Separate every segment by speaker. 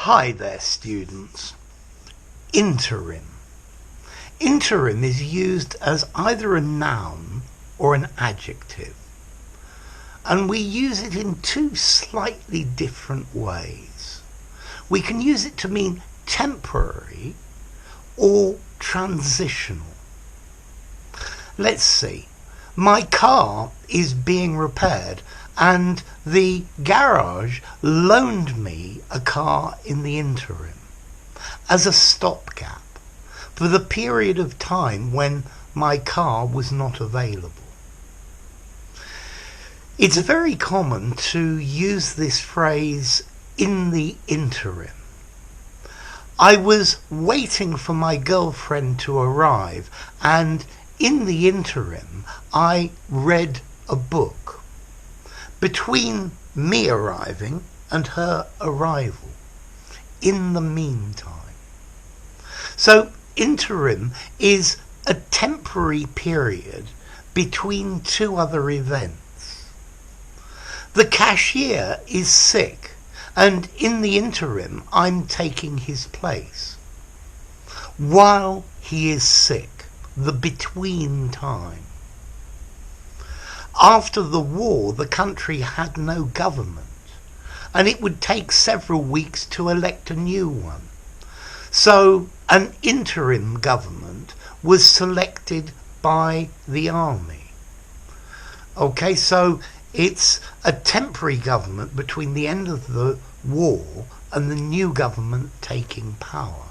Speaker 1: Hi there, students. Interim. Interim is used as either a noun or an adjective, and we use it in two slightly different ways. We can use it to mean temporary or transitional. Let's see. My car is being repaired and the garage loaned me a car in the interim as a stopgap for the period of time when my car was not available. It's very common to use this phrase, in the interim. I was waiting for my girlfriend to arrive, and in the interim I read a book between me arriving and her arrival, in the meantime. So interim is a temporary period between two other events. The cashier is sick, and in the interim I'm taking his place. While he is sick, the between time. After the war, the country had no government, and it would take several weeks to elect a new one. So an interim government was selected by the army. Okay, so it's a temporary government between the end of the war and the new government taking power.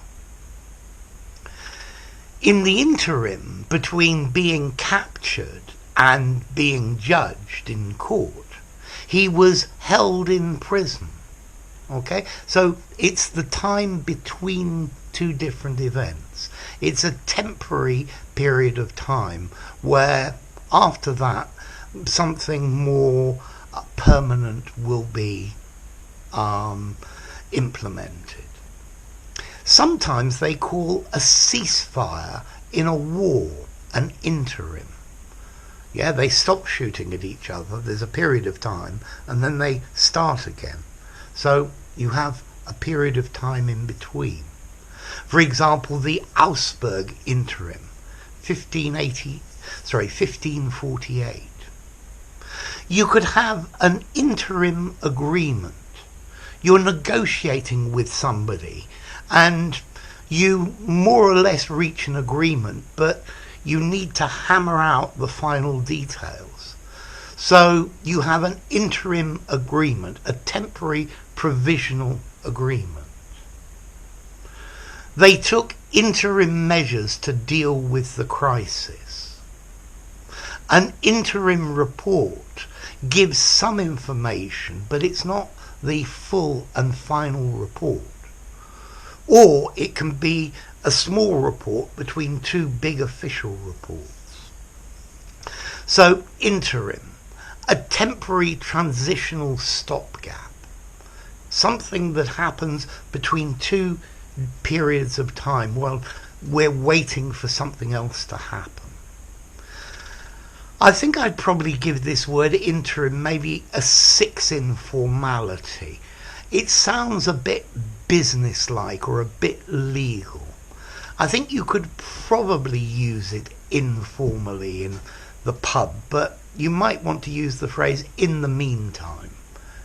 Speaker 1: In the interim between being captured and being judged in court, he was held in prison. Okay, so it's the time between two different events. It's a temporary period of time where after that something more permanent will be implemented. Sometimes they call a ceasefire in a war an interim. Yeah, they stop shooting at each other, there's a period of time, and then they start again. So you have a period of time in between. For example, the Augsburg Interim, 1548. You could have an interim agreement. You're negotiating with somebody and you more or less reach an agreement, but you need to hammer out the final details. So you have an interim agreement, a temporary provisional agreement. They took interim measures to deal with the crisis. An interim report gives some information, but it's not the full and final report. Or it can be a small report between two big official reports. So interim, a temporary transitional stopgap, something that happens between two periods of time while we're waiting for something else to happen. I think I'd probably give this word interim maybe a 6 in formality. It sounds a bit business-like or a bit legal. I think you could probably use it informally in the pub, but you might want to use the phrase in the meantime.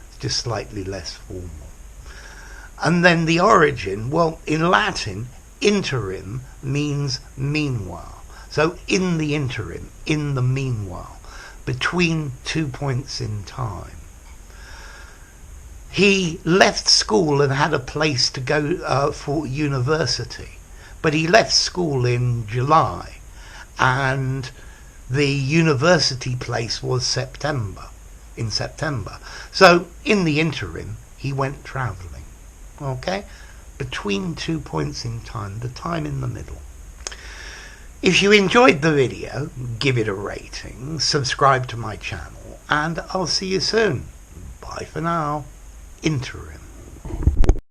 Speaker 1: It's just slightly less formal. And then the origin, well, in Latin, interim means meanwhile. So in the interim, in the meanwhile, between 2 points in time. He left school and had a place to go for university, but he left school in July and the university place was in September. So in the interim, he went travelling. Okay? Between 2 points in time, the time in the middle. If you enjoyed the video, give it a rating, subscribe to my channel, and I'll see you soon. Bye for now. Interim.